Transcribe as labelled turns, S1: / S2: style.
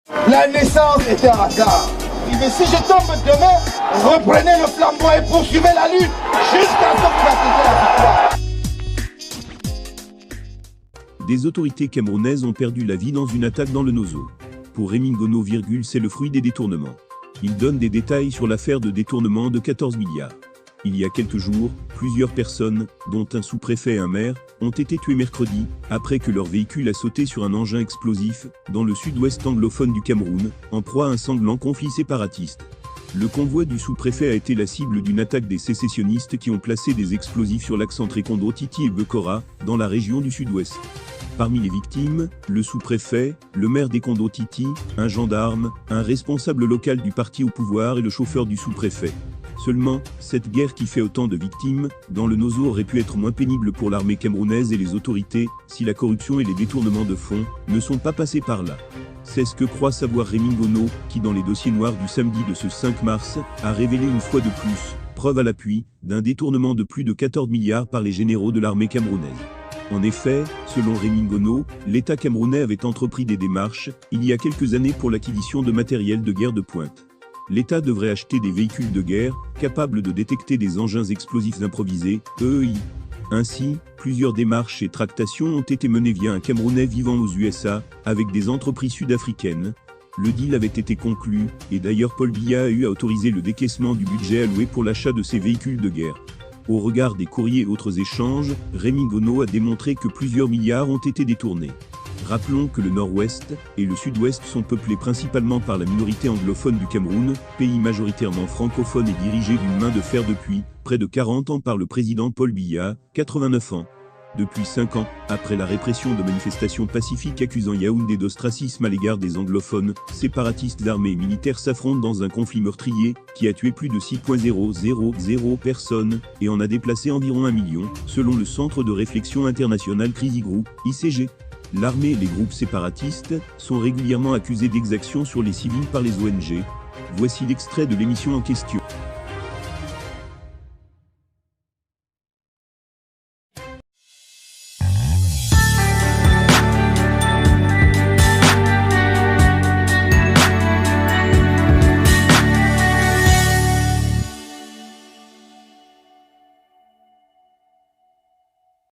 S1: La naissance était un hasard. Mais si je tombe demain, reprenez le flambeau et poursuivez la lutte jusqu'à ce que vous atteigniez la victoire.
S2: Des autorités camerounaises ont perdu la vie dans une attaque dans le Nozo. Pour Rémy Ngono, c'est le fruit des détournements. Il donne des détails sur l'affaire de détournement de 14 milliards. Il y a quelques jours, plusieurs personnes, dont un sous-préfet et un maire, ont été tuées mercredi, après que leur véhicule a sauté sur un engin explosif, dans le sud-ouest anglophone du Cameroun, en proie à un sanglant conflit séparatiste. Le convoi du sous-préfet a été la cible d'une attaque des sécessionnistes qui ont placé des explosifs sur l'axe entre Kondo Titi et Bekora, dans la région du sud-ouest. Parmi les victimes, le sous-préfet, le maire des Kondo Titi, un gendarme, un responsable local du parti au pouvoir et le chauffeur du sous-préfet. Seulement, cette guerre qui fait autant de victimes, dans le Nozo aurait pu être moins pénible pour l'armée camerounaise et les autorités, si la corruption et les détournements de fonds ne sont pas passés par là. C'est ce que croit savoir Rémy Ngono, qui dans les dossiers noirs du samedi de ce 5 mars, a révélé une fois de plus, preuve à l'appui, d'un détournement de plus de 14 milliards par les généraux de l'armée camerounaise. En effet, selon Rémy Ngono, l'État camerounais avait entrepris des démarches, il y a quelques années pour l'acquisition de matériel de guerre de pointe. L'État devrait acheter des véhicules de guerre, capables de détecter des engins explosifs improvisés, EEI. Ainsi, plusieurs démarches et tractations ont été menées via un Camerounais vivant aux USA, avec des entreprises sud-africaines. Le deal avait été conclu, et d'ailleurs Paul Biya a eu à autoriser le décaissement du budget alloué pour l'achat de ces véhicules de guerre. Au regard des courriers et autres échanges, Rémy Ngono a démontré que plusieurs milliards ont été détournés. Rappelons que le nord-ouest et le sud-ouest sont peuplés principalement par la minorité anglophone du Cameroun, pays majoritairement francophone et dirigé d'une main de fer depuis près de 40 ans par le président Paul Biya, 89 ans. Depuis 5 ans, après la répression de manifestations pacifiques accusant Yaoundé d'ostracisme à l'égard des anglophones, séparatistes armés et militaires s'affrontent dans un conflit meurtrier qui a tué plus de 6,000 personnes et en a déplacé environ 1 million, selon le Centre de réflexion international Crisis Group, ICG. L'armée et les groupes séparatistes sont régulièrement accusés d'exactions sur les civils par les ONG. Voici l'extrait de l'émission en question.